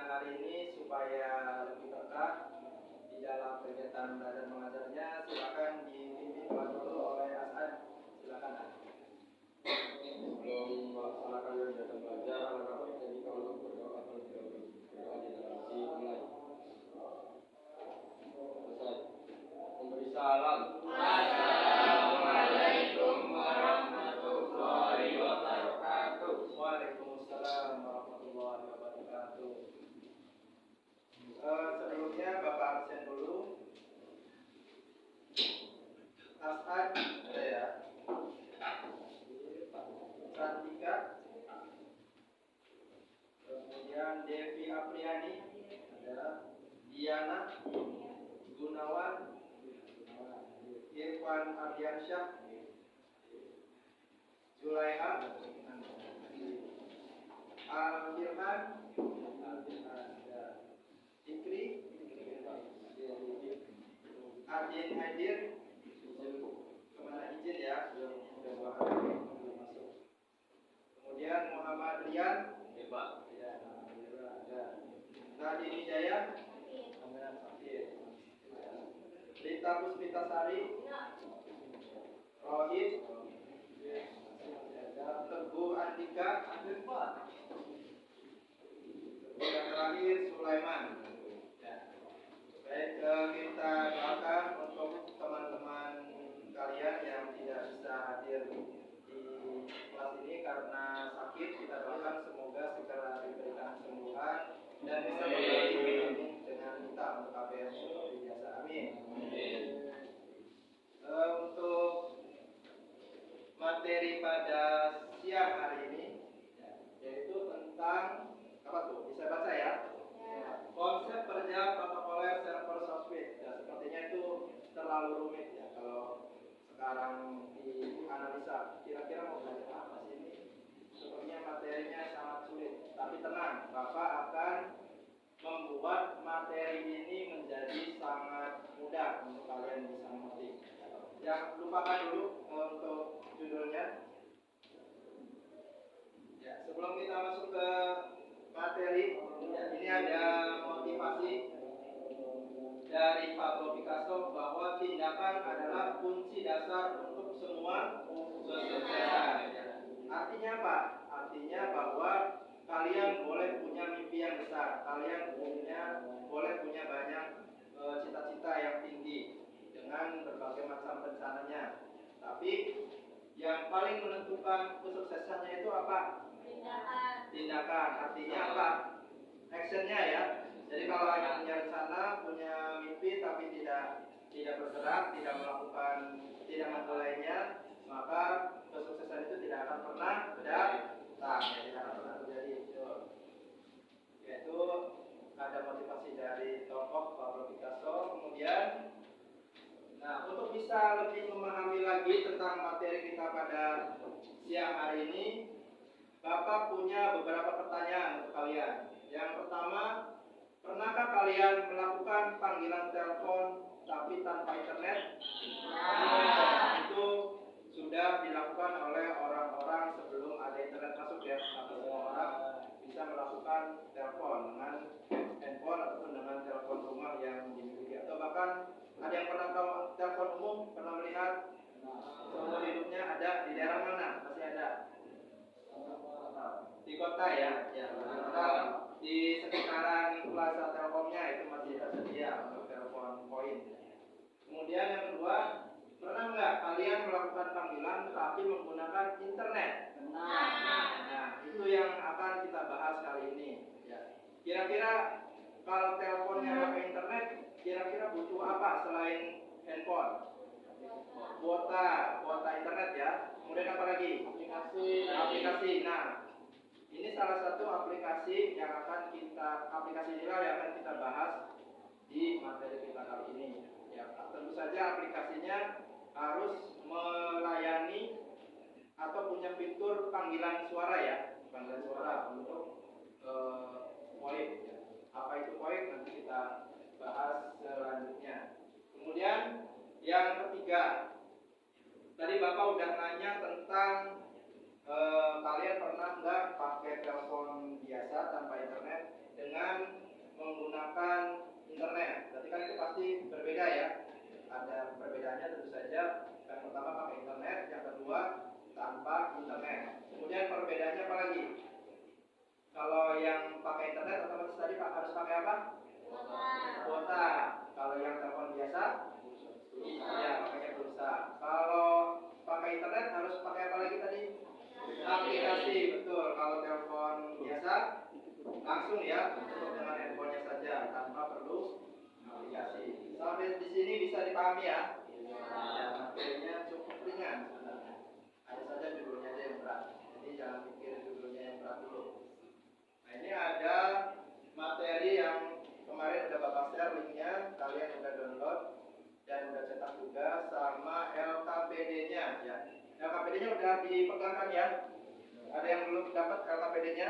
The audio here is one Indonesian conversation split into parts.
siang hari ini supaya lebih tertib di dalam kegiatan belajar mengajarnya, silakan dipimpin dulu oleh As'ad. Silakan. Sebelum melaksanakan kegiatan belajar, alangkah baiknya jika untuk berdoa terlebih dahulu. Berdoa di dalam mulai. Selesai. Memberi salam. Assalamualaikum warahmatullahi wabarakatuh. Waalaikumsalam warahmatullahi wabarakatuh. Sebelumnya Bapak absen dulu. As'ad ada ya. Santika. Kemudian Devi Apriani ada. Diana Gunawan, Irfan Ardiansyah, Zulaiha, Al-Firhan, Fikri, Adin Hadir, kemana izin ya, sudah 2 hari belum masuk. Kemudian Muhammad Rian, ya, ada. Nadi Wijaya, Rita Puspitasari, Rohit, Teguh Andika, yang terakhir Sulaiman. Baik, kita doakan untuk teman-teman kalian yang tidak bisa hadir di kelas ini karena sakit. Kita doakan semoga segera diberikan kesembuhan dan bisa bergabung dengan kita untuk KPMU biasa. Amin. Untuk materi pada siang hari ini yaitu tentang apa tuh? Bisa baca ya? Konsep kerja protokoler server software. Ya, sepertinya itu terlalu rumit ya kalau sekarang dianalisa. Kira-kira mau belajar apa sih ini? Sepertinya materinya sangat sulit. Tapi tenang, Bapak akan membuat materi ini menjadi sangat mudah untuk kalian bisa mengerti. Jangan lupakan dulu untuk judulnya. Ya, sebelum kita masuk ke materi, ya, ini ada motivasi dari Pablo Picasso bahwa tindakan adalah kunci dasar untuk semua kesuksesan. Artinya apa? Artinya bahwa kalian boleh punya mimpi yang besar, kalian boleh punya banyak cita-cita yang tinggi dengan berbagai macam rencananya. Tapi yang paling menentukan kesuksesannya itu apa? Tindakan. Artinya apa? Actionnya ya. Jadi kalau hanya punya rencana, punya mimpi tapi tidak bergerak, tidak melakukan, tidak memulainya, maka kesuksesan itu tidak akan pernah datang, tidak akan pernah terjadi. Yaitu ada motivasi dari tokoh Pablo Picasso. Kemudian, nah untuk bisa lebih memahami lagi tentang materi kita pada siang hari ini, Bapak punya beberapa pertanyaan untuk kalian. Yang pertama, pernahkah kalian melakukan panggilan telepon tapi tanpa internet? Itu sudah dilakukan oleh orang-orang sebelum ada internet masuk ya. Semua orang bisa melakukan telepon dengan handphone ataupun dengan telepon rumah yang dimiliki. Atau bahkan ada yang pernah telepon umum, pernah melihat seumur hidupnya ada di daerah mana? Masih ada? Di kota ya, di sekitaran plaza Telkomnya itu masih tersedia untuk telepon koin. Kemudian yang kedua, pernah nggak kalian melakukan panggilan tapi menggunakan internet? Nah, itu yang akan kita bahas kali ini. Ya. Kira-kira kalau teleponnya pakai internet, kira-kira butuh apa selain handphone? Kuota internet ya. Kemudian apa lagi? Aplikasi. Nah, ini salah satu aplikasi yang aplikasi inilah yang akan kita bahas di materi kita kali ini. Ya, tentu saja aplikasinya harus melayani atau punya fitur panggilan suara ya, panggilan suara untuk VoIP. Ya. Apa itu VoIP nanti kita bahas selanjutnya. Kemudian yang ketiga, tadi Bapak udah nanya tentang kalian pernah nggak pakai telepon biasa tanpa internet dengan tanpa internet. Kemudian perbedaannya apa lagi? Kalau yang pakai internet otomatis tadi harus pakai apa? Kuota. Kalau yang telepon biasa, ya makanya pulsa. Kalau pakai internet harus pakai apa lagi tadi? Aplikasi, betul. Kalau telepon biasa langsung ya, cukup dengan handphonenya saja tanpa perlu aplikasi. Sampai di sini bisa dipahami ya? Ya, materinya cukup ringan sebenarnya. Ada saja judulnya aja yang berat. Jadi jangan pikir judulnya yang berat dulu. Nah, ini ada materi yang kemarin udah Bapak share linknya, kalian udah download dan udah cetak juga, sama LKPD-nya ya. LKPD-nya udah dipegangkan ya. Ada yang belum dapat LKPD-nya?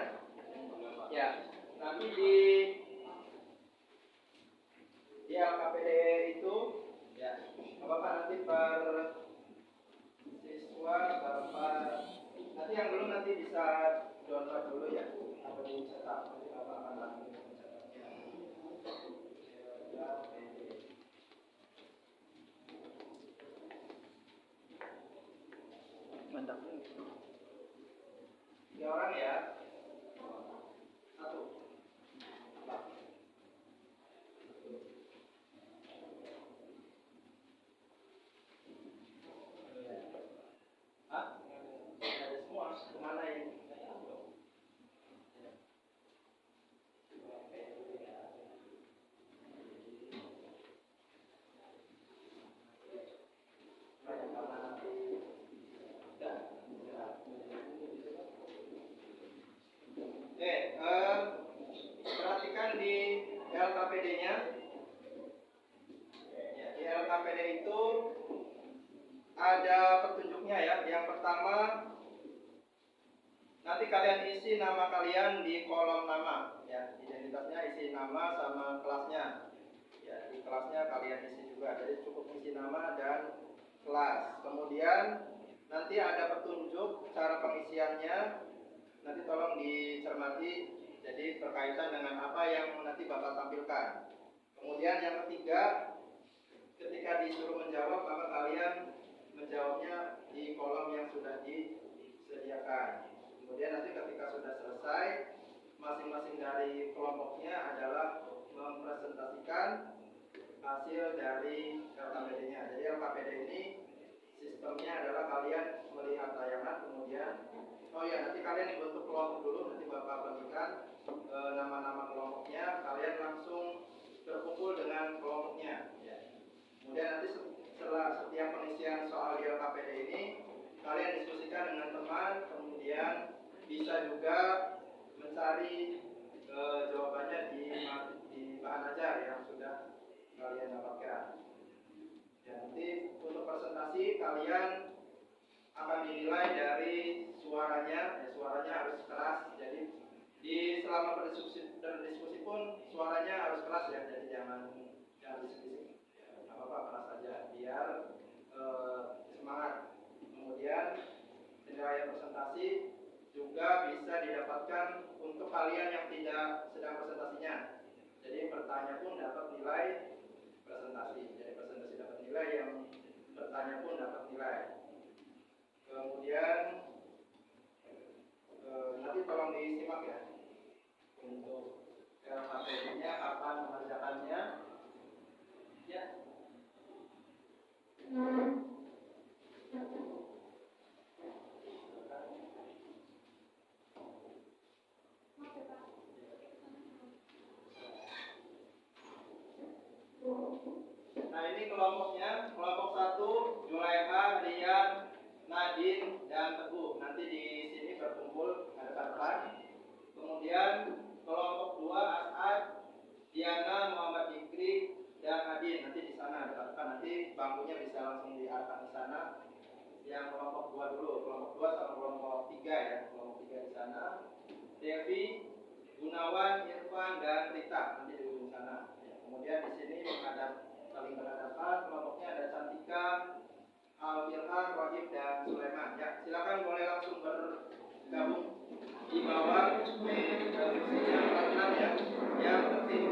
Ya. Nanti di LKPD itu ya, Bapak nanti per siswa Bapak nanti yang belum nanti bisa download dulu ya, atau dicetak nanti Bapak akan langsung mencetaknya. Mantap. 3 orang ya. 1. Ada semua. Kemana ini? Perhatikan di LKPD-nya. Ya, di LKPD itu ada petunjuknya ya. Yang pertama, nanti kalian isi nama kalian di kolom nama. Ya, identitasnya isi nama sama kelasnya. Ya, di kelasnya kalian isi juga. Jadi cukup isi nama dan kelas. Kemudian nanti ada petunjuk cara pengisiannya. Nanti tolong dicermati, jadi berkaitan dengan apa yang nanti Bapak tampilkan. Kemudian yang ketiga, ketika disuruh menjawab, maka kalian menjawabnya di kolom yang sudah disediakan. Kemudian nanti ketika sudah selesai, masing-masing dari kelompoknya adalah mempresentasikan hasil dari LKPD-nya. Jadi LKPD ini sistemnya adalah kalian melihat tayangan, kemudian nanti kalian dibentuk kelompok dulu, nanti Bapak bagikan nama-nama kelompoknya, kalian langsung berkumpul dengan kelompoknya ya. Kemudian nanti setelah setiap pengisian soal di LKPD ini, kalian diskusikan dengan teman, kemudian bisa juga mencari jawabannya di bahan ajar yang sudah kalian dapatkan. Dan nanti untuk presentasi kalian akan dinilai dari suaranya, suaranya harus keras. Jadi selama berdiskusi pun suaranya harus keras ya. Jadi jangan bisik-bisik. Apa-apa keras saja biar semangat. Kemudian penilaian presentasi juga bisa didapatkan untuk kalian yang tidak sedang presentasinya. Jadi bertanya pun dapat nilai presentasi. Jadi presentasi dapat nilai, yang bertanya pun dapat nilai. Kemudian nanti tolong disimak ya untuk LKPD-nya kapan mengerjakannya ya. Nah, ini kelompoknya. Kelompok 1 Julaiha, Rian, Nadine, dan Teguh. Nanti di sini berkumpul ada depan. Kemudian kelompok 2 As'ad, Diana, Muhammad Ikri, dan Adin. Nanti di sana depan. Nanti bangkunya bisa langsung diarahkan ke sana. Yang kelompok 2 dulu, kelompok 2 sama kelompok 3 ya. Kelompok 3 di sana. Devi, Gunawan, Irfan, dan Rita nanti di ujung sana. Ya, kemudian di sini saling berhadapan. Kelompoknya ada Cantika, Alfirhan, Rohib, dan Sulaiman. Ya, silakan boleh langsung bergabung di bawah kursinya pelan-pelan ya, yang tertib.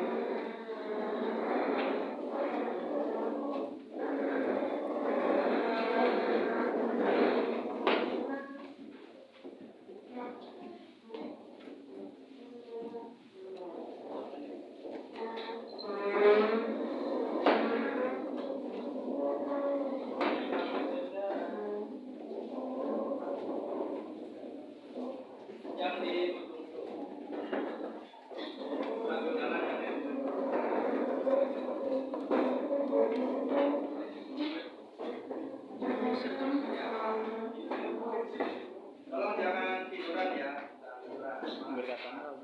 berkata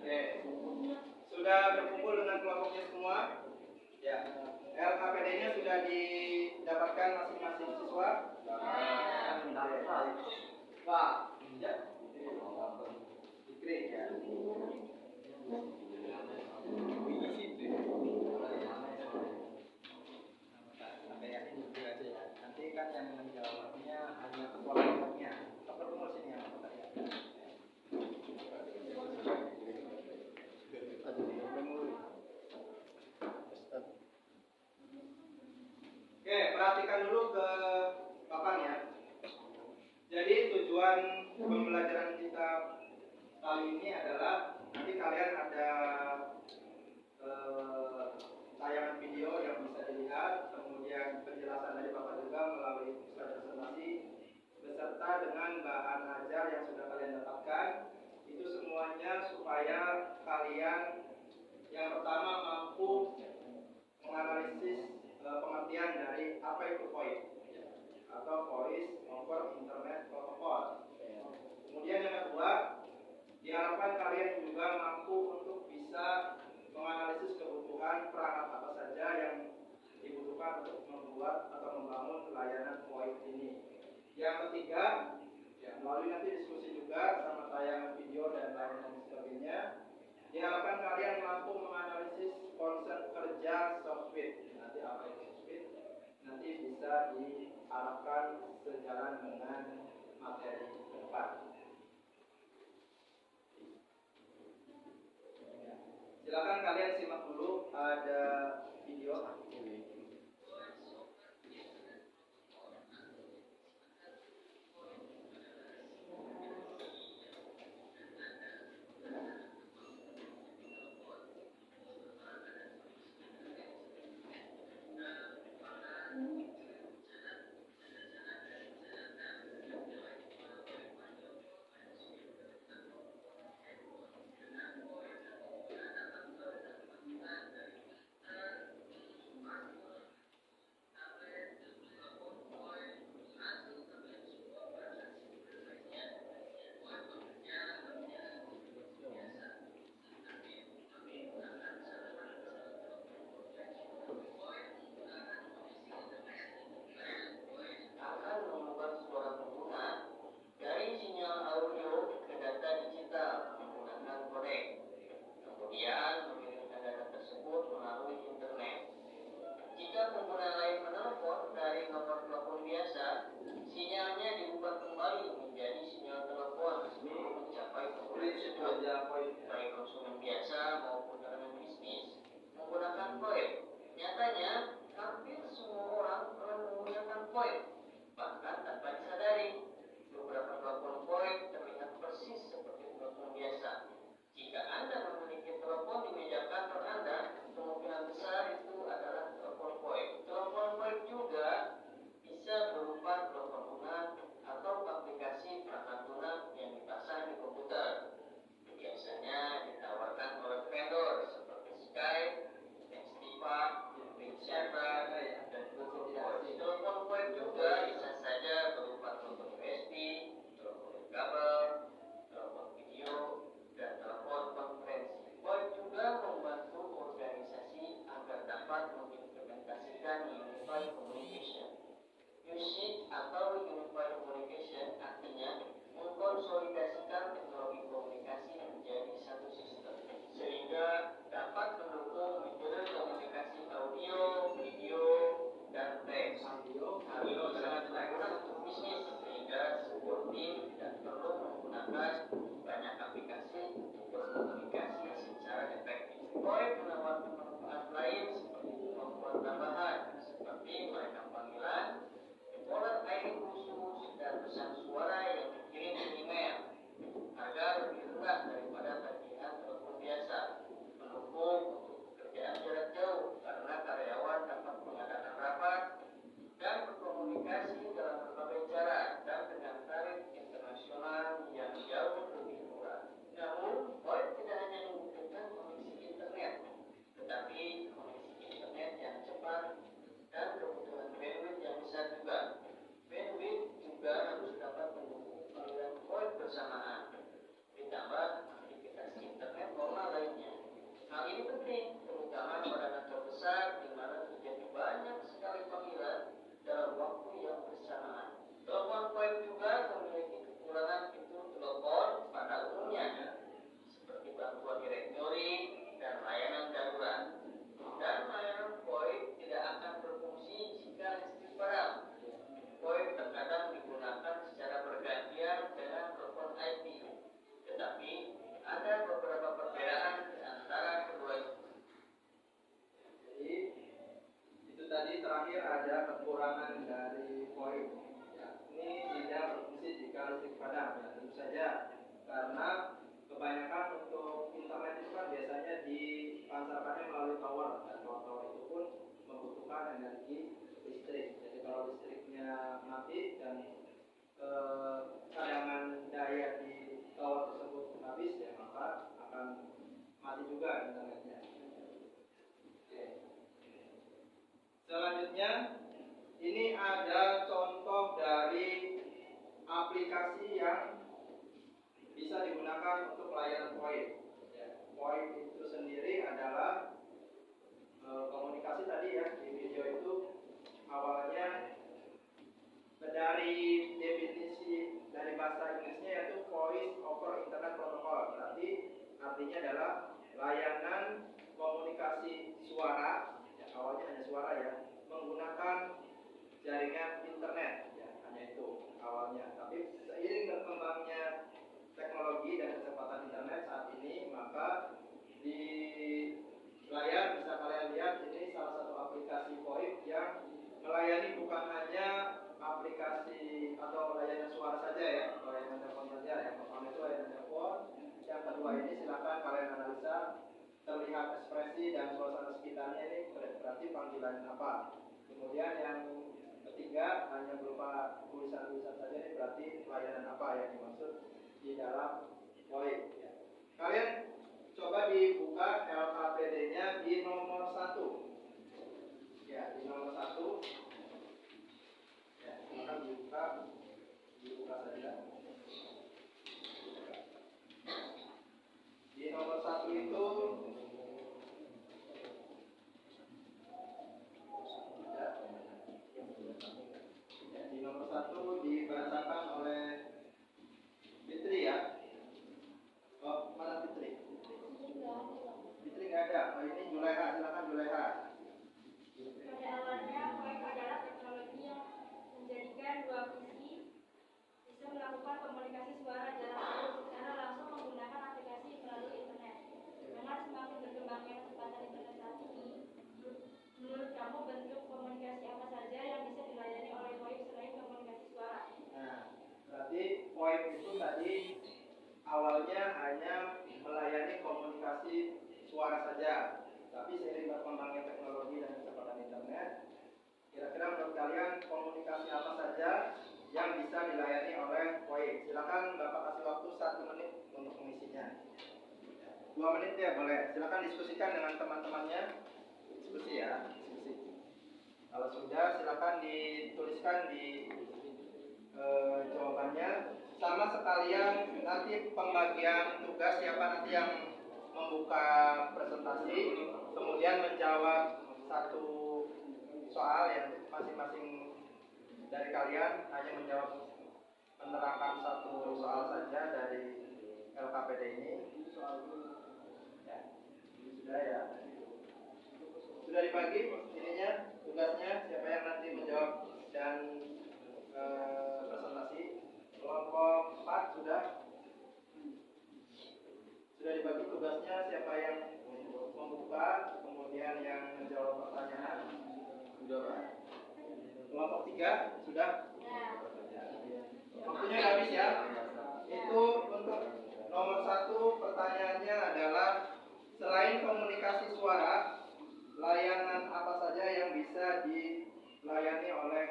Oke, sudah berkumpul dengan kelompoknya semua? Ya. LKPD-nya sudah didapatkan masing-masing siswa? Pak, ya. Dikrik ya. Nanti kan yang menjawabnya hanya ketua kelompoknya. Kita berkumpul sini ya. Oke, perhatikan dulu ke papan ya. Jadi tujuan pembelajaran kita kali ini adalah nanti kalian ada tayangan video yang bisa dilihat, kemudian penjelasan dari Bapak juga melalui slide presentasi beserta dengan bahan ajar yang sudah kalian dapatkan. Itu semuanya supaya kalian yang pertama mampu menganalisis pengertian dari apa itu VoIP atau Voice over Internet Protocol. Kemudian yang kedua, diharapkan kalian juga mampu untuk bisa menganalisis kebutuhan perangkat apa saja yang dibutuhkan untuk membuat atau membangun layanan VoIP ini. Yang ketiga, ya, melalui nanti diskusi juga sama tayangan video dan lain sebagainya, diharapkan kalian mampu menganalisis konsep kerja software. Nanti apa itu software? Nanti bisa diharapkan sejalan dengan materi ke depan. Silakan kalian simak dulu, ada video. ketika listrik padam. Ya, tentu saja karena kebanyakan untuk internet itu kan biasanya dipancarkannya melalui tower, dan tower itu pun membutuhkan energi listrik. Jadi kalau listriknya mati dan cadangan daya di tower tersebut habis, ya maka akan mati juga internetnya. Oke. Selanjutnya, ini ada contoh dari aplikasi yang bisa digunakan untuk layanan VoIP. Ya, VoIP itu sendiri adalah komunikasi tadi ya, di video itu awalnya dari definisi dari bahasa Inggrisnya yaitu Voice over Internet Protocol. Berarti artinya adalah layanan komunikasi suara, ya, awalnya hanya suara ya, menggunakan jaringan internet, ya, hanya itu awalnya. Tapi seiring berkembangnya teknologi dan kecepatan internet saat ini, maka di layar bisa kalian lihat ini salah satu aplikasi VoIP yang melayani bukan hanya aplikasi atau layanan suara saja ya, layanan telepon saja. Yang pertama itu layanan telepon, yang kedua ini silakan kalian analisa terlihat ekspresi dan suasana sekitarnya ini berarti panggilan apa. Kemudian yang ketiga hanya berupa tulisan-tulisan saja, ini berarti layanan apa yang dimaksud di dalam VoIP. Ya. Kalian coba dibuka LKPD-nya di nomor 1. Ya, di nomor 1. Ya, silakan dibuka saja. Di nomor 1 itu di nomor 1 dibacakan oleh Fitri ya. Oh, mana Fitri? Fitri nggak ada. Oh, ini Juleha, silakan Juleha. Pada awalnya, VoIP adalah teknologi yang menjadikan dua visi bisa melakukan komunikasi suara jarak jauh secara langsung menggunakan aplikasi melalui internet. Dengan semakin berkembangnya kecepatan internet saat ini, menurut kamu bentuk komunikasi apa saja yang bisa dilayani oleh VoIP selain komunikasi suara? Nah, berarti VoIP itu tadi awalnya hanya melayani komunikasi suara saja. Tapi seiring berkembangnya teknologi dan kecepatan internet, kira-kira menurut kalian komunikasi apa saja yang bisa dilayani oleh VoIP? Silakan Bapak kasih waktu 1 menit untuk mengisinya. 2 menit ya boleh. Silakan diskusikan dengan teman-temannya. Diskusi ya, diskusi. Kalau sudah, silakan dituliskan di jawabannya. Sama sekalian nanti pembagian tugas siapa nanti yang membuka presentasi, kemudian menjawab satu soal yang masing-masing dari kalian hanya menerangkan satu soal saja dari LKPD ini. Ya, sudah ya. Sudah dibagi ininya, tugasnya siapa yang nanti menjawab dan presentasi. Kelompok 4 sudah dibagi tugasnya, siapa yang membuka, kemudian yang menjawab pertanyaan. Sudah. Kelompok 3 sudah. Waktunya habis ya. Itu untuk nomor 1 pertanyaannya adalah selain komunikasi suara, layanan apa saja yang bisa dilayani oleh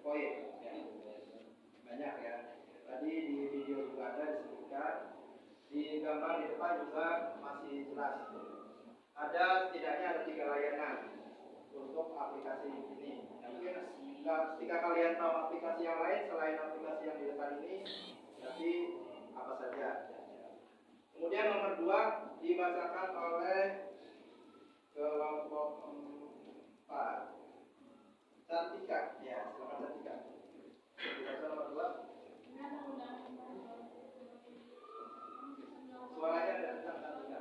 VoIP? Ya. Banyak ya. Tadi di video juga ada disebutkan, di gambar di depan juga masih jelas. Ada setidaknya ada 3 layanan untuk aplikasi ini. Mungkin ketika kalian tahu aplikasi yang lain selain aplikasi yang di depan ini, jadi apa saja. Kemudian nomor 2 dibacakan oleh kelompok 4. Cantika, ya silakan Cantika. Dibaca nomor 2. Suaranya ada tentang Cantika.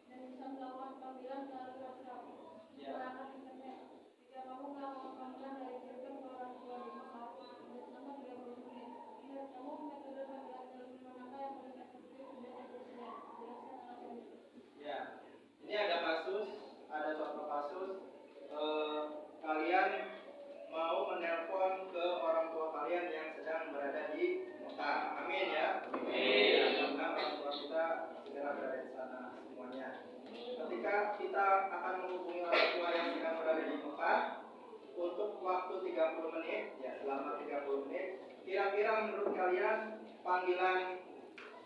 Dan bisa melakukan panggilan melalui WhatsApp. Menggunakan internet. Jika kamu melakukan panggilan dari telepon ke orang tua di rumah, selama 30 menit. Menurut kamu metode panggilan telepon manakah yang paling efektif dan efisien? Jelaskan alasannya. Ya, ini ada kasus, ada contoh kasus. Kalian mau menelpon Kira-kira menurut kalian panggilan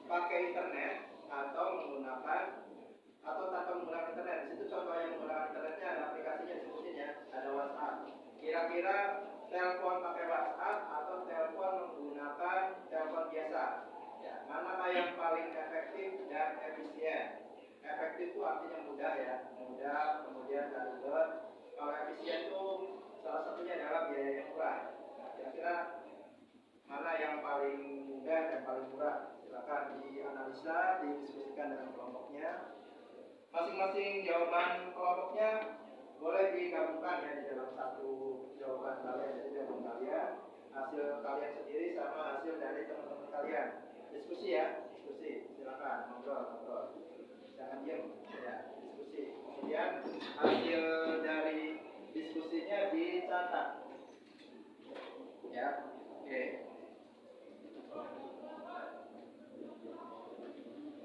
pakai internet atau menggunakan atau tanpa menggunakan internet? Di situ contoh yang menggunakan internetnya ada aplikasinya sebutin ya, ada WhatsApp. Kira-kira telepon pakai WhatsApp atau telepon menggunakan telepon biasa? Ya, manakah yang paling efektif dan efisien? Efektif itu artinya mudah ya, mudah, kemudian gak ribet. Kalau efisien itu salah satunya adalah biaya yang murah. Nah, kira-kira mana yang paling mudah dan paling murah? Silakan dianalisa, didiskusikan dengan kelompoknya. Masing-masing jawaban kelompoknya boleh digabungkan ya di dalam satu jawaban kalian. Jadi jawaban kalian, hasil kalian sendiri sama hasil dari teman-teman kalian. Diskusi ya, diskusi. Silakan ngobrol. Jangan diam ya, diskusi. Kemudian hasil dari diskusinya dicatat. Ya, oke.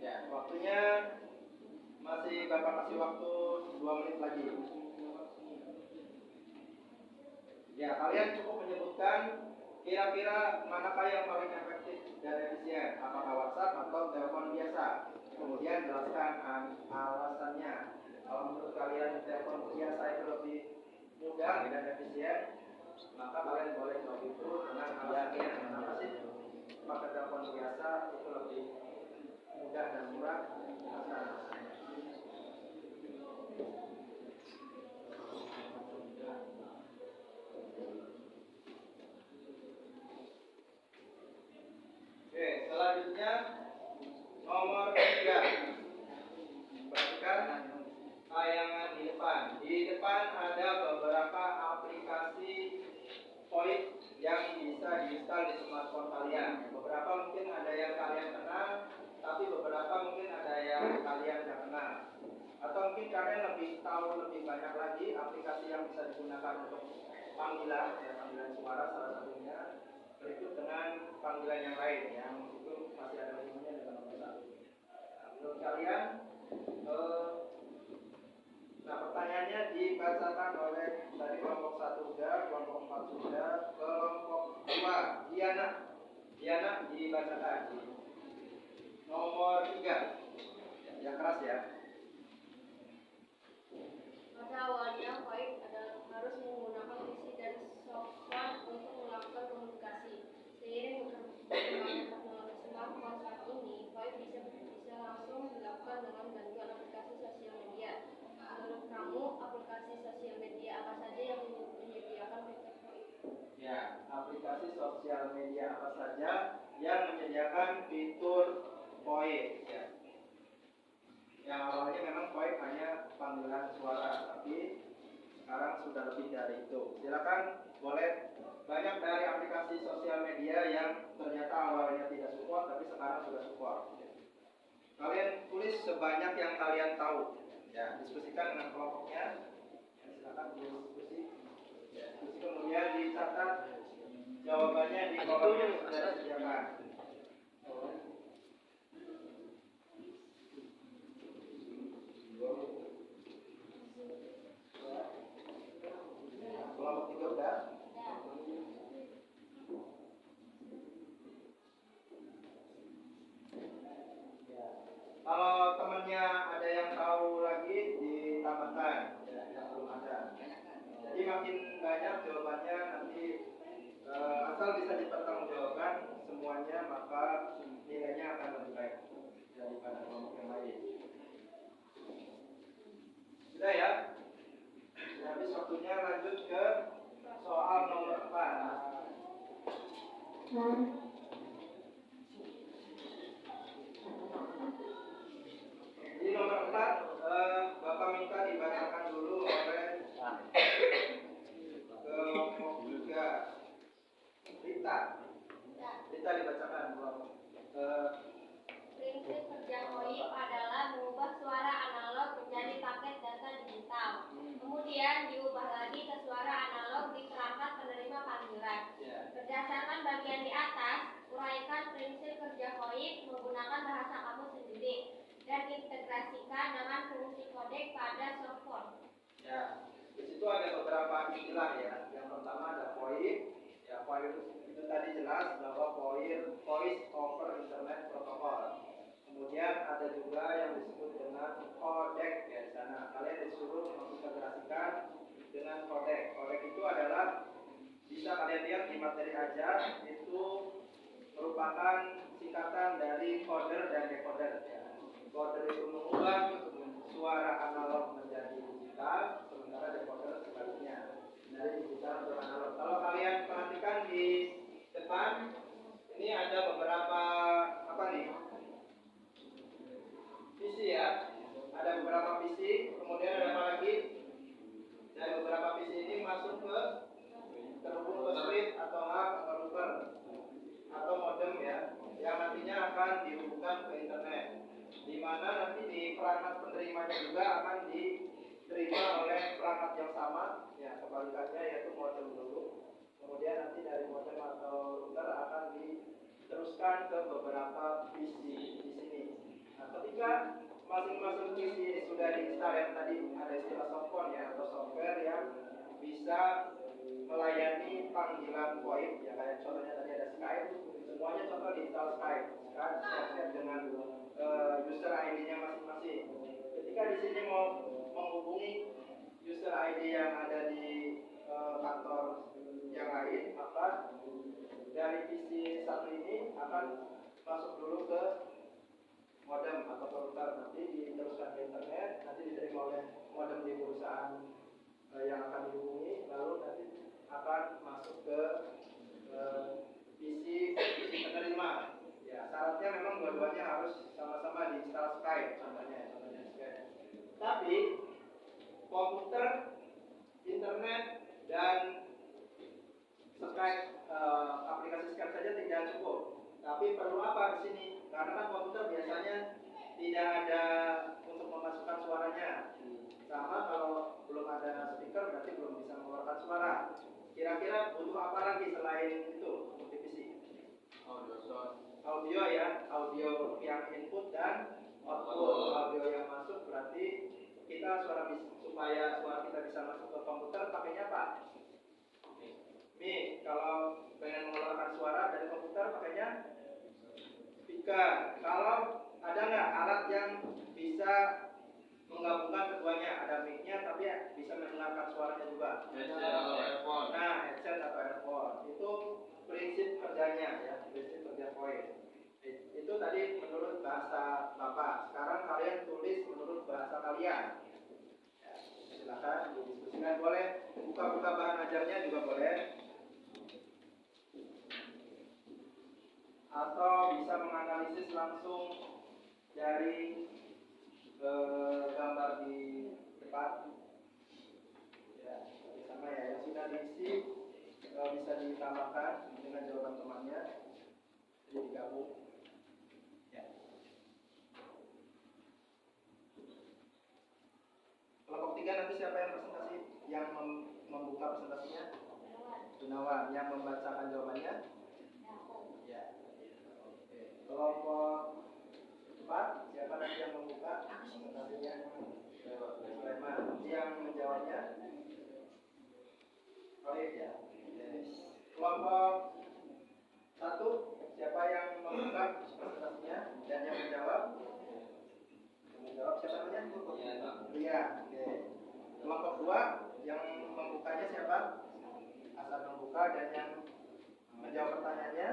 Ya, waktunya masih Bapak kasih waktu 2 menit lagi. Ya, kalian cukup menyebutkan kira-kira manakah yang paling efektif dan efisien, apakah WhatsApp atau telepon biasa. Kemudian jelaskan alasannya. Kalau menurut kalian telepon biasa itu lebih mudah dan efisien, maka kalian boleh jawab itu dengan alasannya. Kenapa sih pakai telepon biasa itu lebih mudah dan murah? Oke, selanjutnya nomor 3. Perhatikan tayangan di depan. Di depan ada beberapa aplikasi VoIP yang bisa diinstal di smartphone kalian. Beberapa mungkin ada yang kalian kenal, tapi beberapa mungkin ada yang kalian tidak kenal. Atau mungkin kalian lebih tahu lebih banyak lagi aplikasi yang bisa digunakan untuk panggilan, ya, panggilan suara salah satunya. Berikut dengan panggilan yang lain yang itu masih ada hubungannya dengan nomor 1. Menurut kalian, nah pertanyaannya dibacakan oleh dari kelompok 1 sudah, kelompok 4 sudah, kelompok 2 Diana dibacakan. Nomor 3 yang keras ya. Pada awalnya VoIP harus menggunakan PC dan software untuk melakukan komunikasi. Seiring berkembangnya teknologi smartphone saat ini, VoIP bisa langsung dilakukan dengan bantuan aplikasi sosial media. Menurut kamu, aplikasi sosial media apa saja yang menyediakan fitur VoIP? Ya, aplikasi sosial media apa saja yang menyediakan fitur VoIP? Ya. Yang awalnya memang VoIP hanya panggilan suara, tapi sekarang sudah lebih dari itu. Silakan boleh, banyak dari aplikasi sosial media yang ternyata awalnya tidak support tapi sekarang sudah support. Kalian tulis sebanyak yang kalian tahu. Ya, diskusikan dengan kelompoknya. Ya, silakan diskusi. Ya, diskusi kemudian dicatat jawabannya di kolom yang sudah disediakan. Kelompok 3 udah? Ya. Kalau temannya ada yang tahu lagi ditambahkan, ya, yang belum ada. Jadi makin banyak jawabannya nanti asal bisa dipertanggungjawabkan semuanya, maka nilainya akan lebih baik daripada kelompok yang lain. Sudah ya? Habis waktunya, lanjut ke soal nomor 4. Di nomor 4, Bapak minta dibacakan dulu oleh kelompok 3. Rita dibacakan kelompok. Prinsip kerja VoIP adalah mengubah suara analog menjadi paket data digital. Kemudian diubah lagi ke suara analog di perangkat penerima panggilan. Berdasarkan bagian di atas, uraikan prinsip kerja VoIP menggunakan bahasa kamu sendiri dan integrasikan dengan fungsi kodek pada software. Ya, di situ ada beberapa istilah ya. Yang pertama ada VoIP. Ya, VoIP itu tadi jelas bahwa voice over internet protocol. Kemudian ada juga yang disebut dengan codec ya di sana. Kalian disuruh mengintegrasikan dengan codec. Codec itu adalah bisa kalian lihat di materi ajar, itu merupakan singkatan dari coder dan decoder ya. Coder itu mengubah suara analog menjadi digital, sementara decoder sebaliknya dari digital ke analog. Kalau kalian perhatikan di depan, ini ada beberapa apa nih? PC ya. Ada beberapa PC, kemudian ada apa lagi? Dari beberapa PC ini masuk ke terhubung ke switch atau hub atau router atau modem ya, yang nantinya akan dihubungkan ke internet, di mana nanti di perangkat penerimanya juga akan diterima oleh perangkat yang sama ya, kebalikannya yaitu modem dulu, kemudian nanti dari modem atau router akan diteruskan ke beberapa PC di sini. Nah, ketika masing-masing PC ini sudah diinstal, yang tadi ada istilah softphone ya, atau software yang bisa melayani panggilan VoIP ya, kayak contohnya tadi ada Skype, semuanya contoh diinstal Skype dengan user ID-nya masing-masing. Ketika di sini mau menghubungi user ID yang ada di kantor yang lain, maka dari PC satu ini akan masuk dulu ke modem atau router, nanti diteruskan ke internet, nanti diterima oleh modem di perusahaan yang akan dihubungi, lalu nanti akan masuk ke PC penerima. Ya, syaratnya memang dua-duanya harus sama-sama diinstal Skype, contohnya Skype. Tapi komputer, internet dan Skype, aplikasi Skype saja tidak cukup. Tapi perlu apa di sini? Karena kan komputer biasanya tidak ada untuk memasukkan suaranya. Sama kalau belum ada speaker berarti belum bisa mengeluarkan suara. Kira-kira butuh apa lagi selain itu untuk di PC? Audio ya, audio yang input dan output. Audio yang masuk berarti kita supaya suara kita bisa masuk ke komputer pakainya apa? Mic. Kalau pengen mengeluarkan suara dari komputer pakainya speaker. Kalau ada nggak alat yang bisa menggabungkan keduanya, ada mic-nya tapi ya bisa mendengarkan suaranya juga. Headset atau earphone. Nah, headset atau earphone itu prinsip kerjanya ya, prinsip kerja VoIP. Itu tadi menurut bahasa Bapak. Sekarang kalian tulis menurut bahasa kalian. Ya, silakan didiskusikan, boleh buka-buka bahan ajarnya juga boleh. Atau bisa menganalisis langsung dari gambar di depan ya, sama ya, yang sudah diisi bisa ditambahkan dengan jawaban temannya, jadi digabung ya. Kelompok 3 nanti siapa yang presentasi, yang membuka presentasinya? Gunawan. Yang membacakan jawabannya? Ya. Oke. Kelompok 4 siapa nanti yang membuka presentasinya? Sulaiman. Yang menjawabnya? Oh iya. Yes. Kelompok 1 siapa yang membuka presentasinya dan yang menjawab? Yang menjawab siapa namanya? Iya. Oke. Kelompok 2 yang membukanya siapa? Asal membuka, dan yang menjawab pertanyaannya?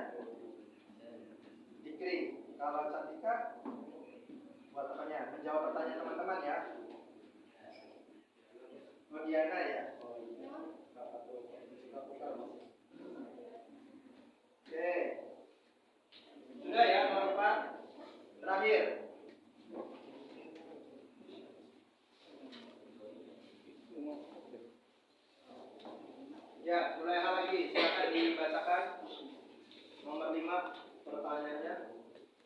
Dikri. Kalau Cantika buat apanya? Menjawab pertanyaan teman-teman ya. Diana ya. Oke. Sudah ya, nomor 4. Terakhir. Ya, mulai lagi. Silakan dibacakan. Nomor 5 pertanyaannya.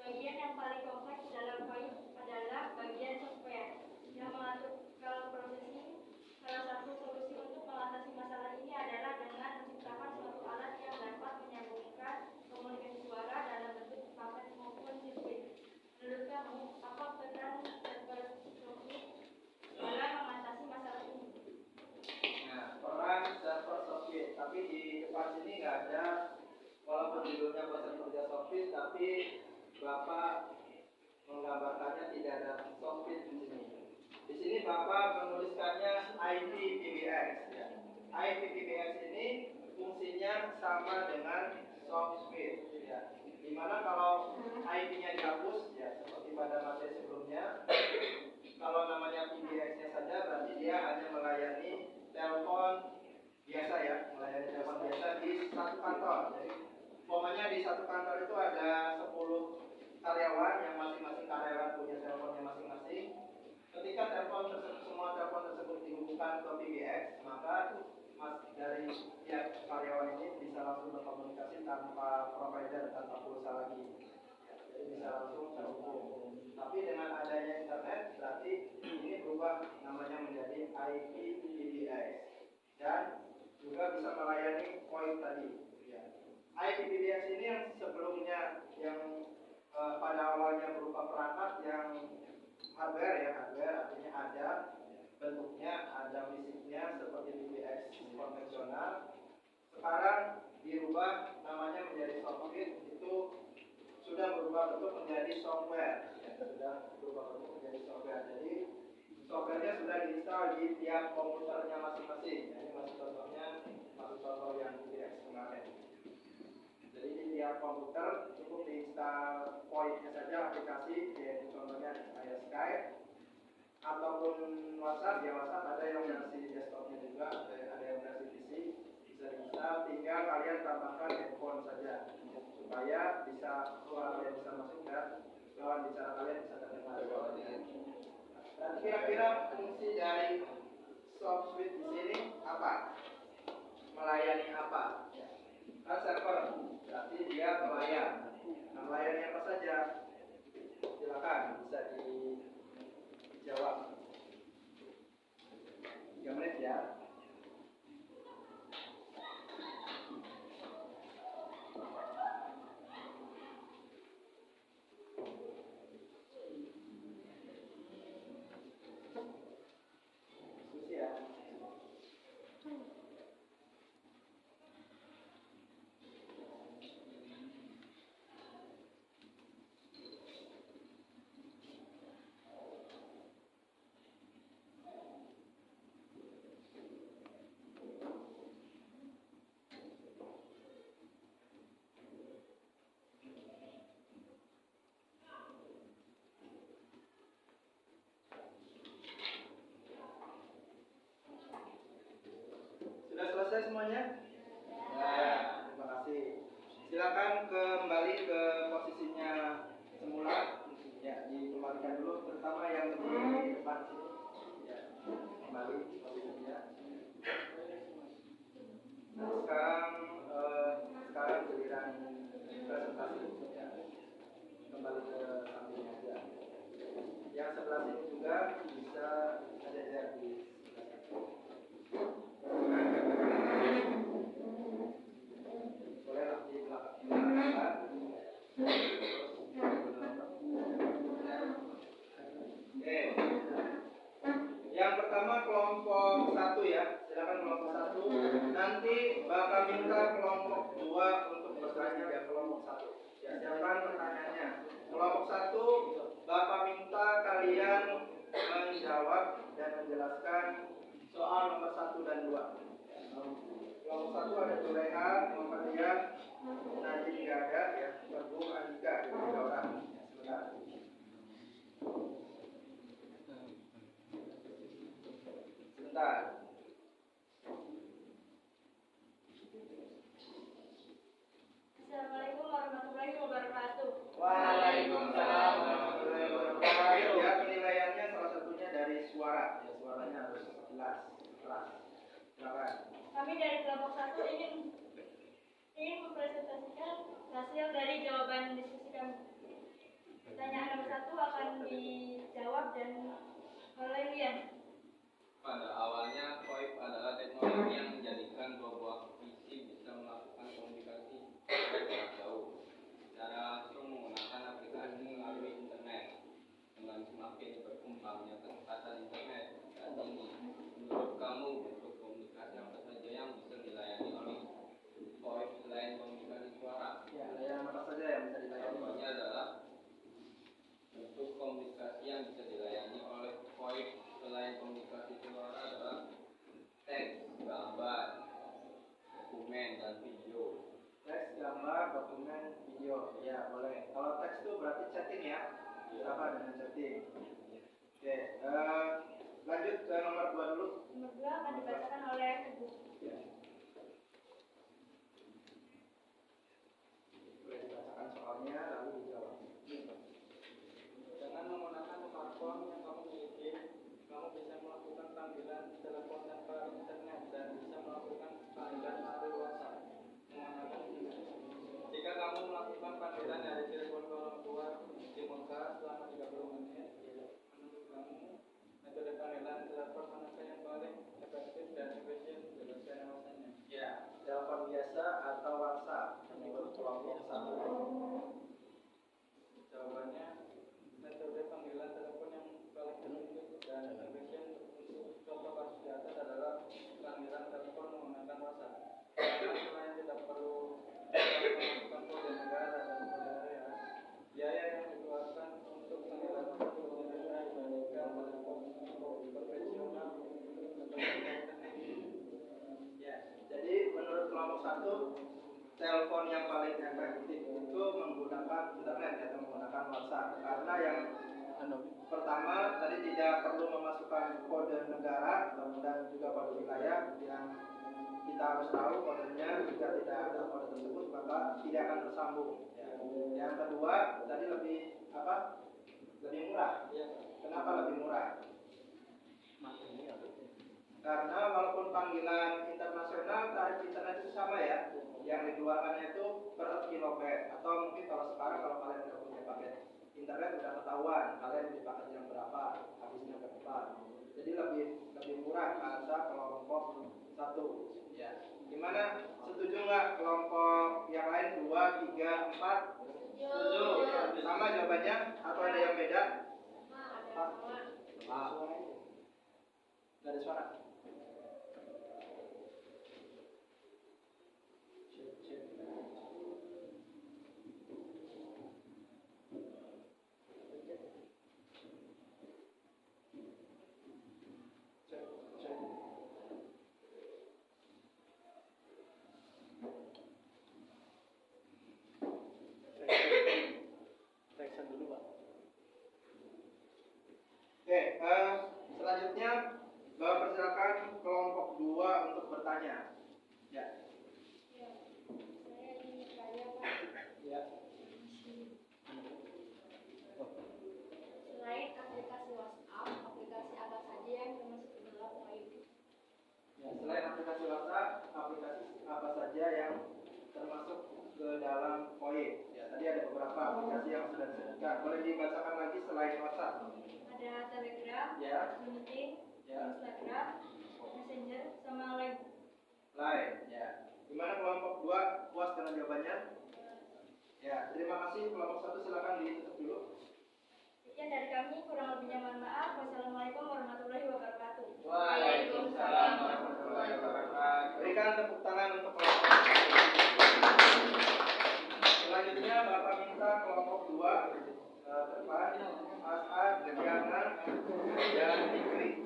Bagian yang paling kompleks dalam VoIP adalah bagian software yang mengatur kalau prosesing. Salah satu solusi untuk mengatasi masalah ini adalah dengan menciptakan suatu alat yang dapat menyambungkan komunikasi suara dalam bentuk paket maupun sirkuit. Menurut kamu, apa peran server software dalam mengatasi masalah ini? Nah, peran server software, tapi di depan sini nggak ada, walaupun Bapak menggambarkannya tidak ada software di sini. Di sini Bapak menuliskannya IPPBX. Ya. IPPBX ini fungsinya sama dengan software. Ya. Dimana kalau IP-nya dihapus, ya seperti pada materi sebelumnya, kalau namanya PBX-nya saja berarti dia hanya melayani telepon biasa ya, melayani telepon biasa di satu kantor. Jadi umpamanya di satu kantor itu ada 10 karyawan yang masing-masing karyawan punya teleponnya masing-masing. Ketika semua telepon tersebut dihubungkan ke PBX, maka dari tiap karyawan ini bisa langsung berkomunikasi tanpa provider, tanpa pulsa lagi. Jadi bisa langsung terhubung. Tapi dengan adanya internet berarti ini berubah namanya menjadi IPPBX dan juga bisa melayani VoIP tadi. Ya. IPPBX ini yang sebelumnya pada awalnya berupa perangkat yang hardware ya, hardware artinya ada bentuknya, ada fisiknya seperti PBX konvensional. Sekarang dirubah namanya menjadi software, itu sudah berubah bentuk menjadi software. Ya, sudah berubah bentuk menjadi software. Jadi softwarenya sudah diinstal di tiap komputernya masing-masing. Ya, ini masih contoh yang PBX kemarin. Jadi di tiap komputer cukup diinstal VoIP-nya saja aplikasi, yaitu contohnya kayak Skype ataupun WhatsApp. Ya WhatsApp ada yang versi desktopnya juga, ada yang versi PC, bisa diinstal. Tinggal kalian tambahkan handphone saja supaya bisa suara kalian bisa masuk dan lawan bicara kalian bisa terdengar. Dan kira-kira fungsi dari soft switch di sini apa? Melayani apa? Kan server, berarti dia pelayan. Nah, melayani apa saja? Silakan bisa dijawab. 3 menit ya. Diskusi ya. Sudah selesai semuanya? Ya, terima kasih. Silakan kembali ke posisinya semula. Ya, dikembalikan dulu, terutama yang di depan sini. Ya, kembali posisinya. Nah, sekarang giliran presentasi. Ya, kembali ke sampingnya aja. Yang sebelah sini juga bisa ada di boleh di belakang. Oke. Yang pertama kelompok 1 ya. Silakan kelompok 1. Nanti Bapak minta kelompok 2 untuk bertanya ya kelompok 1. Ya, silakan pertanyaannya. Kelompok 1 Bapak minta kalian menjawab dan menjelaskan soal nomor 1 dan 2. Kelompok 1 ada Juleha, Muhammad Rian, Najib tidak ada ya, Ibu Andika, 3 orang. Ya, sebentar. Assalamualaikum warahmatullahi wabarakatuh. Waalaikumsalam warahmatullahi wabarakatuh. Ya, penilaiannya salah satunya dari suara. Ya, suaranya harus jelas, keras. Silakan. Kami dari kelompok 1 ingin mempresentasikan hasil dari jawaban diskusi kami. Pertanyaan nomor 1 akan dijawab dan oleh Lian. Pada awalnya VoIP adalah teknologi yang menjadikan dua buah PC bisa melakukan komunikasi jarak jauh secara langsung menggunakan aplikasi melalui internet. Dengan semakin berkembangnya kecepatan internet saat ini, menurut kamu bentuk komunikasi apa saja yang bisa dilayani oleh VoIP selain komunikasi suara? Ya, dokumen, video. Ya, boleh. Kalau teks itu berarti chatting ya. Sama dengan chatting. Oke, lanjut ke nomor 2 dulu. Nomor 2 akan dibacakan oleh Ibu. Ya. Boleh dibacakan soalnya lalu dijawab. Dengan menggunakan smartphone yang kamu miliki, kamu bisa melakukan panggilan telepon tanpa internet dan bisa melakukan panggilan melalui WhatsApp menggunakan internet. Jika kamu melakukan panggilan dari telepon ke orang tua di Mekah selama 30 menit, menurut kamu metode panggilan telepon manakah yang paling efektif dan efisien? Jelaskan alasannya. Ya, telepon biasa atau WhatsApp menurut kelompok 1. Jawabannya metode panggilan telepon yang paling efektif dan efisien untuk contoh kasus di atas adalah panggilan telepon menggunakan WhatsApp. Karena selain tidak perlu melakukan kode negara dan kode area, biaya yang dikeluarkan untuk panggilan kode negara dibandingkan telepon konvensional seperti internet. Ya, jadi menurut kelompok 1, telepon yang paling efektif itu menggunakan internet atau menggunakan WhatsApp. Karena yang pertama tadi tidak perlu memasukkan kode negara dan juga kode wilayah yang kita harus tahu kodenya. Jika tidak ada kode tersebut maka tidak akan tersambung. Ya. Yang kedua tadi lebih lebih murah. Kenapa lebih murah? Karena walaupun panggilan internasional tarif internet itu sama ya, yang dikeluarkannya itu per kilobit, atau mungkin kalau sekarang kalau kalian udah punya paket internet udah ketahuan kalian beli paket yang berapa, habisnya berapa. Jadi lebih murah kata kelompok 1. Ya. Gimana? Setuju nggak kelompok yang lain 2, 3, 4? Setuju. Sama jawabannya atau ada yang beda? Sama. Nggak ada suara. Oke, selanjutnya persilakan kelompok 2 untuk bertanya. Ya. Saya ingin bertanya, Pak. Ya. Selain aplikasi WhatsApp, aplikasi apa saja yang termasuk ke dalam OIP? Ya, selain aplikasi WhatsApp, aplikasi apa saja yang termasuk ke dalam OIP? Ya, tadi ada beberapa aplikasi yang sudah disebutkan. Boleh dibacakan lagi selain WhatsApp? Ada Telegram, Ya. LinkedIn, Ya. Instagram, Messenger, sama Line. Line. Ya. Gimana kelompok 2 puas dengan jawabannya? Ya, terima kasih. Kelompok 1 silakan ditutup dulu. Sekian dari kami, kurang lebihnya mohon maaf. Wassalamualaikum warahmatullahi wabarakatuh. Waalaikumsalam warahmatullahi wabarakatuh. Berikan tepuk tangan untuk kelompok. Selanjutnya Bapak minta kelompok 2 ke depan, As'ad, Diana, dan Fikri.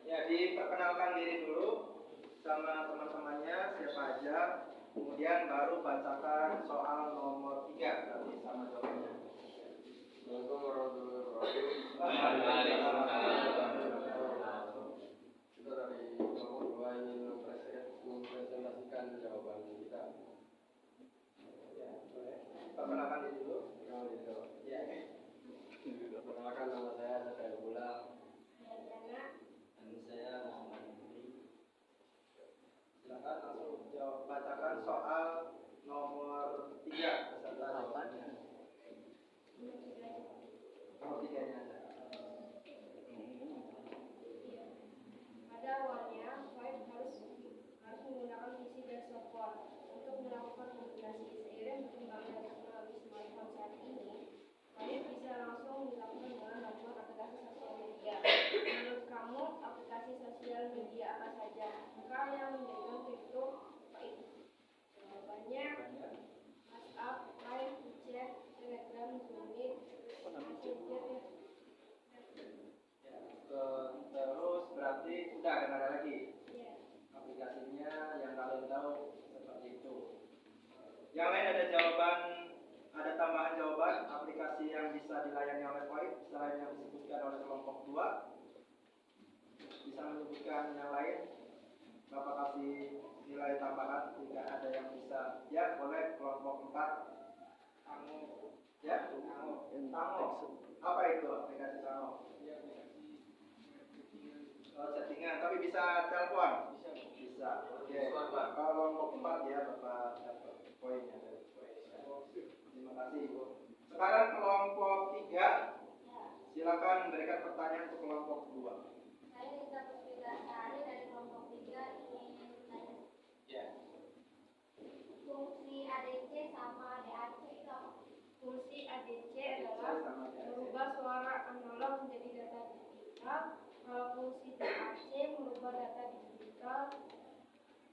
Ya, diperkenalkan diri dulu sama teman-temannya siapa aja, kemudian baru bacakan soal nomor 3 nanti sama jawabannya. Assalamualaikum warahmatullahi wabarakatuh. Kita dari kelompok 2 ingin mempresentasikan jawaban kita. Ya, boleh. Perkenalkan diri dulu. Ya. Perkenalkan nama saya Satya Bula. Diana, Dan saya Muhammad Fikri. Silakan langsung bacakan soal nomor 3 beserta jawabannya. Nomor 3-nya aja. pada awalnya Five harus menggunakan PC dan software untuk melakukan komunikasi. Seiring berkembangnya teknologi smartphone saat ini, Baik bisa langsung dilakukan dengan membuat aplikasi sosial media. Menurut kamu, aplikasi sosial media apa saja? Maka yang menjadikan kripto baik? Jawabannya WhatsApp, Line, WeChat, Telegram, Zoom, Messenger, Terus berarti udah nggak ada lagi ya. aplikasinya yang kalian tahu seperti itu. Yang lain ada jawaban, ada tambahan jawaban aplikasi yang bisa dilayani oleh VoIP selain yang disebutkan oleh kelompok 2. Bisa menyebutkan yang lain? Bapak kasih nilai tambahan jika ada yang bisa. Ya, boleh kelompok 4. Tango. Ya, Tango. Apa itu aplikasi Tango? Settingan, tapi bisa telepon? Bisa. Oke. Kalau kelompok 4 ya, Bapak dapat poinnya dari poin. Terima kasih, Ibu. Sekarang kelompok 3. Silakan memberikan pertanyaan untuk kelompok 2. Saya Rita Puspitasari dari kelompok 3 ingin bertanya. Ya. Fungsi ADC sama DAC itu apa? Fungsi ADC adalah merubah suara analog menjadi data digital. Kalau fungsi DAC merubah data digital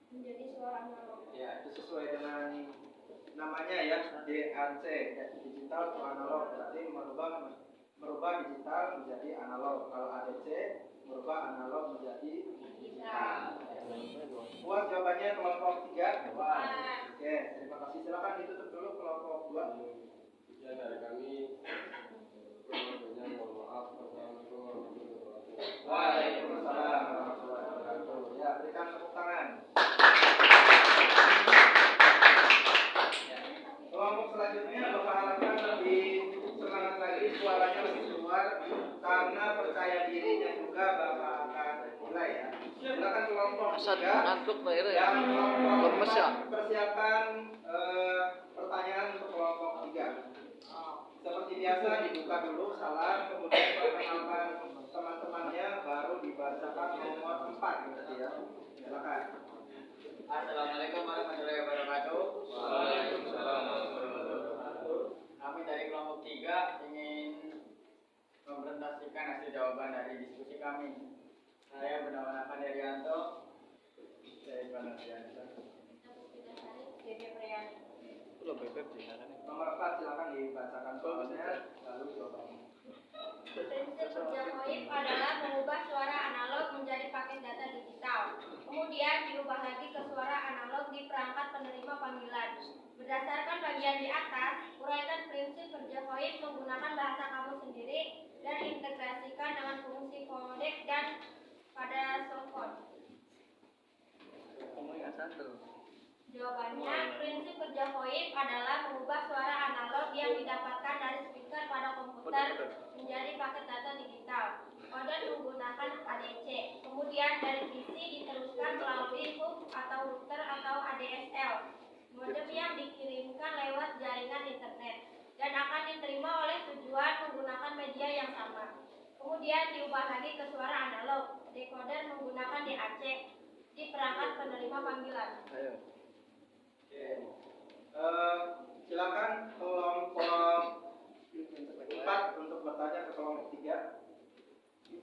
menjadi suara analog. Ya, itu sesuai dengan namanya ya, DAC, digital to analog, berarti merubah digital menjadi analog. Kalau ADC merubah analog menjadi digital. Buat jawabannya kelompok 3. Oke, terima kasih. Silakan ditutup dulu kelompok 2. Ya, dari kami mohon maaf. Assalamualaikum warahmatullahi wabarakatuh. Waalaikumsalam warahmatullahi wabarakatuh. Ya, berikan tepuk tangan. Kelompok selanjutnya Bapak harapkan lebih semangat lagi, suaranya lebih keluar karena percaya dirinya juga Bapak akan mulai ya. Silakan kelompok 3 yang kelompok 4 persiapkan pertanyaan untuk kelompok 3. Seperti biasa dibuka dulu salam, kemudian perkenalkan teman-temannya, baru dibacakan nomor 4 berarti ya. Silakan. Assalamualaikum warahmatullahi wabarakatuh. Waalaikumsalam warahmatullahi wabarakatuh. Kami dari kelompok 3 ingin mempresentasikan hasil jawaban dari diskusi kami. Saya bernama Napan Herianto dari kelompok 3. Nomor 4 silakan dibacakan soalnya lalu jawabannya. Prinsip kerja VoIP adalah mengubah suara analog menjadi paket data digital. Kemudian diubah lagi ke suara analog di perangkat penerima panggilan. Berdasarkan bagian di atas, uraikan prinsip kerja VoIP menggunakan bahasa kamu sendiri dan integrasikan dengan fungsi kodek dan pada softphone. Jawabannya, prinsip kerja VoIP adalah mengubah suara analog yang didapatkan dari speaker pada komputer menjadi paket data digital. Modem menggunakan ADC. Kemudian dari PC diteruskan melalui hub atau router atau ADSL. Modem yang dikirimkan lewat jaringan internet dan akan diterima oleh tujuan menggunakan media yang sama. Kemudian diubah lagi ke suara analog. Decoder menggunakan DAC di perangkat penerima panggilan. Silakan kelompok 4 untuk bertanya ke kelompok 3.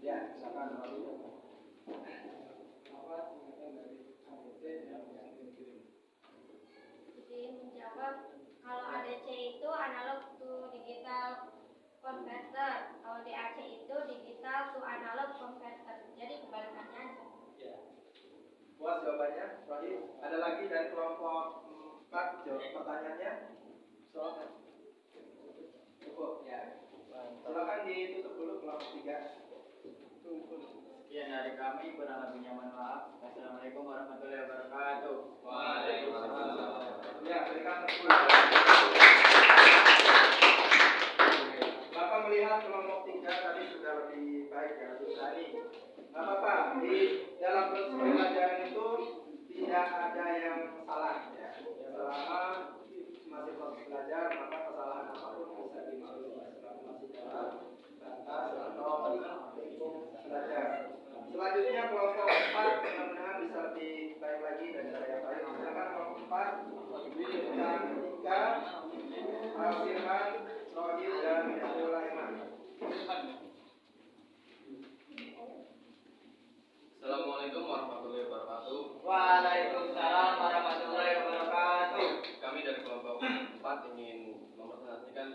Ya, silakan. Jadi menjawab, kalau ADC itu analog to digital converter, kalau DAC itu digital to analog converter. Jadi kebalikannya aja. Ya. Puas jawabannya, Rohim. Ada lagi dari kelompok 4 jawab pertanyaannya? Cukup ya. Silakan ditutup dulu kelompok 3. Sekian dari kami, kurang lebihnya mohon maaf. Wassalamualaikum warahmatullahi wabarakatuh. Waalaikumsalam. Ya, berikan tepuk. Bapak melihat kelompok 3 tadi sudah lebih baik ya, lebih berani. Nggak apa-apa, di dalam proses pembelajaran itu tidak ada yang salah ya. Selama masih proses belajar, maka kesalahan apapun bisa dimaklumi selama masih dalam batas atau belajar. Selanjutnya kelompok 4 mudah-mudahan bisa lebih baik lagi dari saya baik. Silakan kelompok 4 yang 3 Al-Firman, Rohim dan ingin mempresentasikan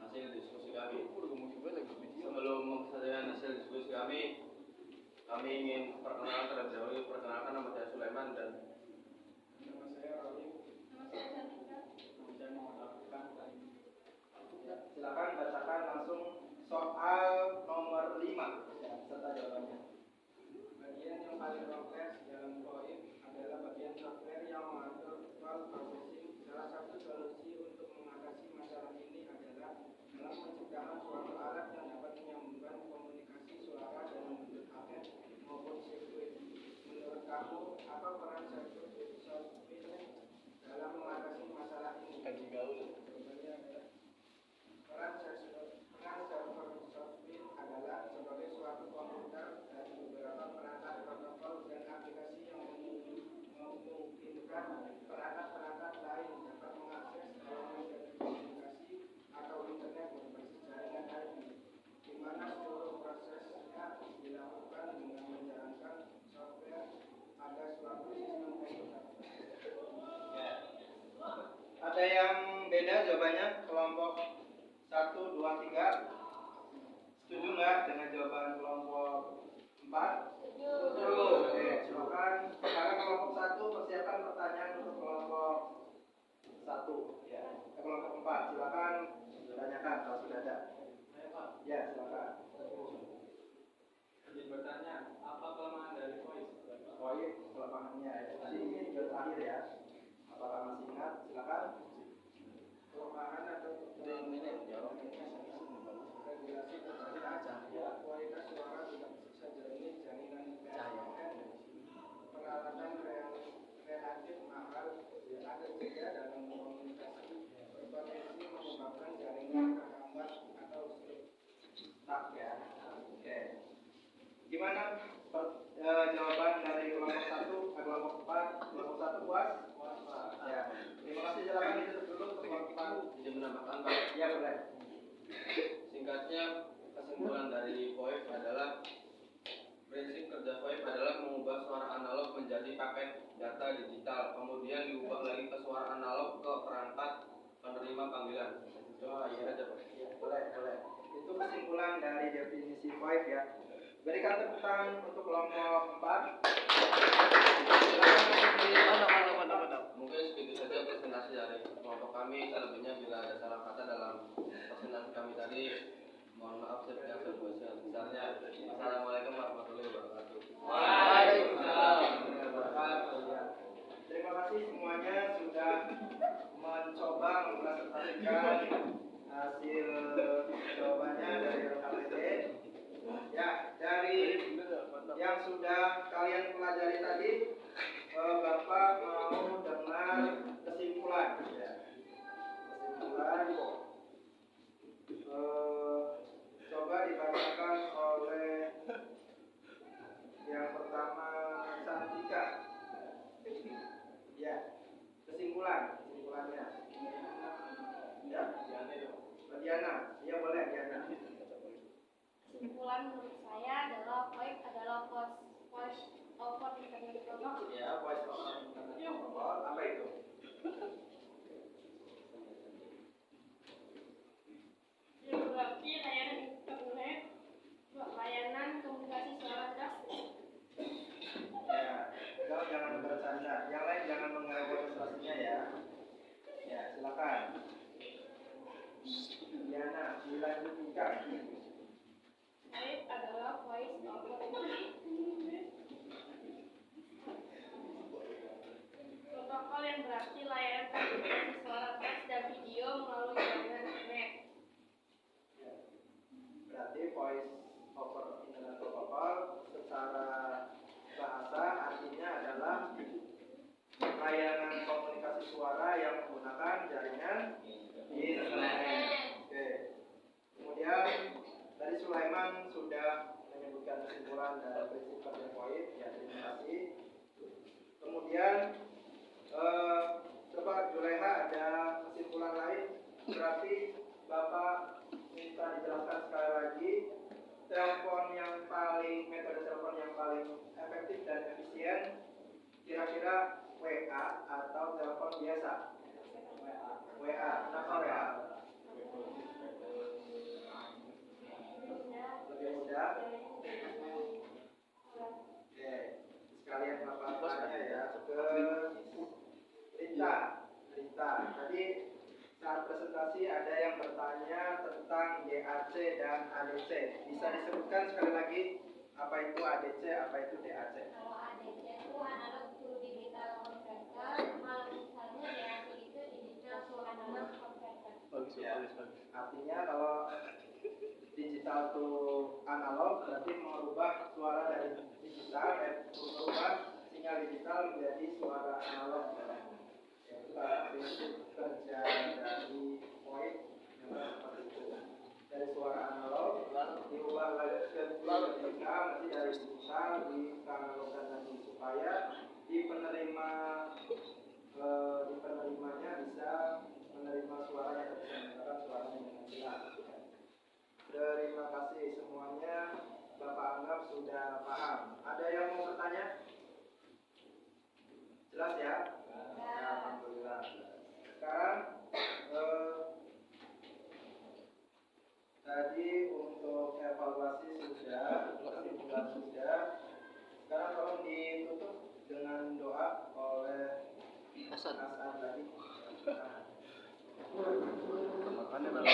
hasil diskusi kami. Sebelum mempresentasikan hasil diskusi kami ingin perkenalan terlebih dahulu. Perkenalkan, nama saya Sulaiman dan Nama saya Rolim. Nama saya Cantika. Nama saya Muhammad Alfian. Silakan bacakan langsung soal nomor 5 serta jawabannya. Bagian yang paling kompleks dalam FOIP adalah bagian software yang mengatur call processing. Salah satu solusi untuk mengatasi masalah ini adalah dalam menciptakan suatu alat yang dapat menyambungkan komunikasi suara dengan bentuk paket maupun sirkuit. Menurut kamu, apa peran sirkuit software dalam mengatasi masalah ini? Jawabannya adalah peran server software adalah sebagai suatu komputer dan beberapa perangkat protokol dan aplikasi yang memungkinkan perangkat-perangkat lain dapat mengakses layanan komunikasi atau internet berbasis jaringan IP, di mana seluruh prosesnya dilakukan dengan menjalankan software pada suatu sistem komputer. Ada yang beda jawabannya? Kelompok 1, 2, 3 setuju nggak dengan jawaban kelompok 4? Setuju. Oke, silakan. Sekarang kelompok 1 persiapkan pertanyaan untuk kelompok 1 ya. Kelompok 4 silakan tanyakan kalau sudah ada. Ya, silakan. Izin bertanya, apa kelemahan dari voice? Poin kelemahannya ya. Ini juga terakhir ya. Apakah masih ingat? Silakan. Kelemahan atau regulasi terbatas, kualitas suara tidak sejernih jaringan PSTN, peralatan relatif mahal, ada juga dalam komunikasi berpotensi menyebabkan jaringan terhambat atau Tak ya. Oke. Gimana jawaban dari kelompok 1, kelompok 4, kelompok 1 puas? Ya. Terima kasih, silakan ditutup dulu untuk kelompok 4. izin menambahkan, Pak. Ya, boleh. Singkatnya, kesimpulan dari VoIP adalah prinsip kerja VoIP adalah mengubah suara analog menjadi paket data digital, kemudian diubah lagi ke suara analog ke perangkat penerima panggilan. Oh iya, ya, boleh. Itu kesimpulan dari definisi VoIP ya. Berikan tepuk tangan untuk kelompok 4. Mungkin segitu saja presentasi dari kelompok kami. Selebihnya bila ada salah kata dalam presentasi kami tadi, mohon maaf sebesar-besarnya. Assalamualaikum warahmatullahi wabarakatuh. Waalaikumsalam. Terima kasih semuanya sudah mencoba mempresentasikan hasil jawabannya dari LKPD. Ya, dari yang sudah kalian pelajari tadi, Bapak mau dengar kesimpulan. Ya. Kesimpulan. Coba dibacakan oleh yang pertama Cantika. Ya, kesimpulannya. Ya, Diana. Iya boleh Diana. Kesimpulan menurut saya adalah VoIP adalah voice over internet protocol. Ya, voice over internet protocol. Apa itu? Berarti layanan internet, layanan komunikasi suara tersebut. Ya, jangan bercanda. Yang lain jangan mengganggu konsentrasinya ya. Ya, silakan. Diana, dilanjutkan. VoIP adalah voice over internet protokol yang berarti layanan komunikasi suara teks dan video melalui jaringan internet. Berarti voice over internet protocol secara bahasa artinya adalah layanan komunikasi suara yang menggunakan jaringan internet. Oke. Kemudian tadi Sulaiman sudah menyebutkan kesimpulan dari prinsip kerja VoIP. Ya, terima kasih. Kemudian coba Juleha ada kesimpulan lain. Berarti Bapak minta dijelaskan sekali lagi metode telepon yang paling efektif dan efisien kira-kira WA atau telepon biasa? WA. Kenapa WA? Lebih mudah. Oke, sekalian Bapak tanya ya ke Rita. Tadi saat presentasi ada yang bertanya tentang DAC dan ADC. Bisa disebutkan sekali lagi apa itu ADC, apa itu DAC? Kalau ADC itu analog to digital converter, kalau misalnya DAC itu digital to analog converter. Ya, artinya kalau digital to analog berarti mengubah suara dari digital, mengubah sinyal digital menjadi suara analog. Ya, itulah prinsip kerja dari VoIP memang seperti itu. Dari suara analog diubah lagi ke digital, nanti dari digital dianalogkan lagi supaya di penerimanya bisa menerima suaranya dan bisa mendengarkan suaranya dengan jelas. Terima kasih semuanya. Bapak anggap sudah paham. Ada yang mau bertanya? Jelas ya? Ya, alhamdulillah. Sekarang tadi untuk evaluasi sudah, kesimpulan sudah. Sekarang tolong ditutup dengan doa oleh Hasan tadi. Makannya dalam